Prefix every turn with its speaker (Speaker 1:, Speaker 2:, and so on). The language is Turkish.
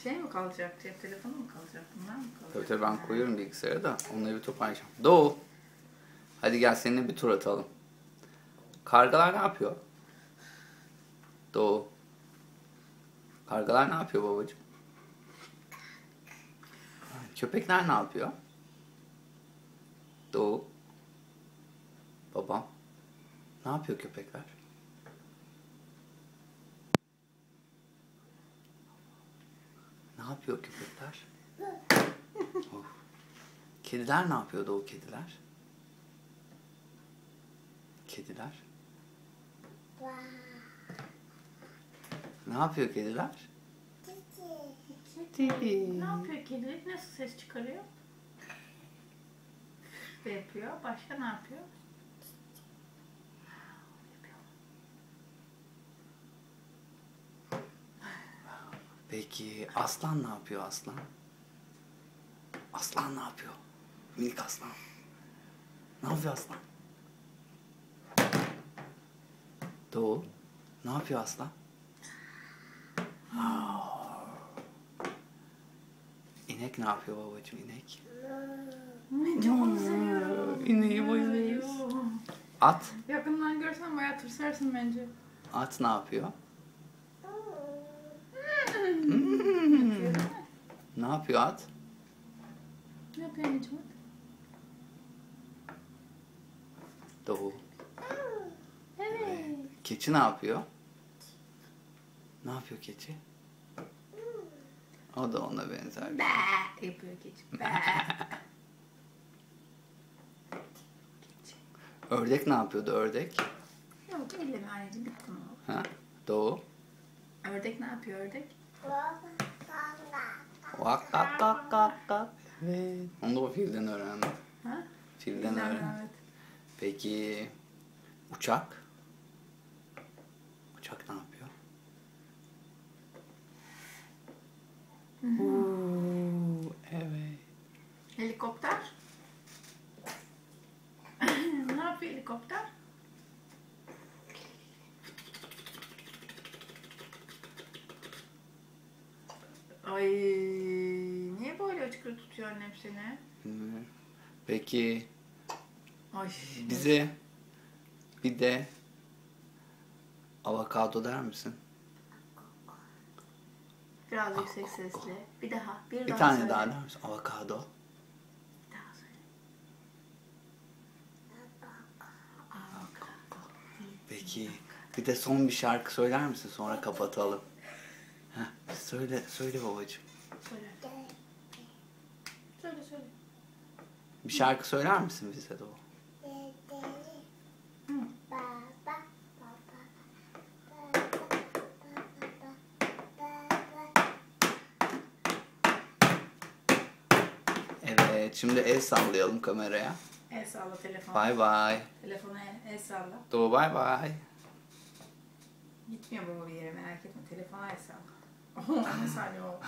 Speaker 1: Şey mi kalacak? Cep telefonu mu kalacak? Bunlar mı kalacak?
Speaker 2: Tabii tabii ben koyuyorum bilgisayara da onları bir toparlayacağım. Doğu. Hadi gel seninle bir tur atalım. Kargalar ne yapıyor? Doğu. Kargalar ne yapıyor babacığım? Köpekler ne yapıyor? Doğu. Babam. Ne yapıyor köpekler? Ne yapıyor köpekler? Of. Kediler ne yapıyor Doğu kediler? Kediler. Ne yapıyor kediler?
Speaker 1: Kedi. Ne yapıyor kedi? Nasıl ses çıkarıyor? Ne yapıyor? Başka ne yapıyor?
Speaker 2: Peki aslan ne yapıyor aslan? Aslan ne yapıyor? Minik aslan. Ne yapıyor aslan? Doğu. Ne yapıyor aslan? İnek ne yapıyor babacığım inek?
Speaker 1: Çok onu seviyorum.
Speaker 2: İneği bayılıyoruz. At.
Speaker 1: Yakından görsen bayağı tırsarsın bence.
Speaker 2: At ne yapıyor? Ne yapıyor at?
Speaker 1: Ne yapıyor anneciğim?
Speaker 2: Doğu.
Speaker 1: Evet.
Speaker 2: Keçi ne yapıyor? Ne yapıyor keçi? O da ona benzer.
Speaker 1: Be yapıyor keçi. Be.
Speaker 2: Ördek ne yapıyordu ördek?
Speaker 1: Yok elleme anneciğim bitti mi o?
Speaker 2: Ha? Doğu.
Speaker 1: Ördek ne yapıyor ördek?
Speaker 2: Vak kak kak kak kak. Evet. Onu da o filden öğrendim.
Speaker 1: Ha?
Speaker 2: Filden öğrendim.
Speaker 1: Evet.
Speaker 2: Peki uçak? Uçak ne yapıyor? Evet.
Speaker 1: Helikopter? Ne yapıyor helikopter? Ay niye böyle açıkta tutuyor annem seni?
Speaker 2: Peki
Speaker 1: Ay.
Speaker 2: bize bir de avokado der misin?
Speaker 1: Biraz yüksek sesle. Bir daha. Bir
Speaker 2: Bir
Speaker 1: daha
Speaker 2: tane
Speaker 1: söyle.
Speaker 2: daha der misin? Avokado.
Speaker 1: Bir daha söyle.
Speaker 2: Peki bir de son bir şarkı söyler misin? Sonra kapatalım. Heh, söyle babacığım.
Speaker 1: Söyle. Söyle söyle.
Speaker 2: Bir şarkı söyler misin bize de o? Evet, şimdi el sallayalım kameraya.
Speaker 1: El salla telefona.
Speaker 2: Bye bye.
Speaker 1: Telefona el salla.
Speaker 2: Doğu bye bye.
Speaker 1: Gitmiyor baba bir yere merak etme. Telefona el salla. Ne sallıyor o?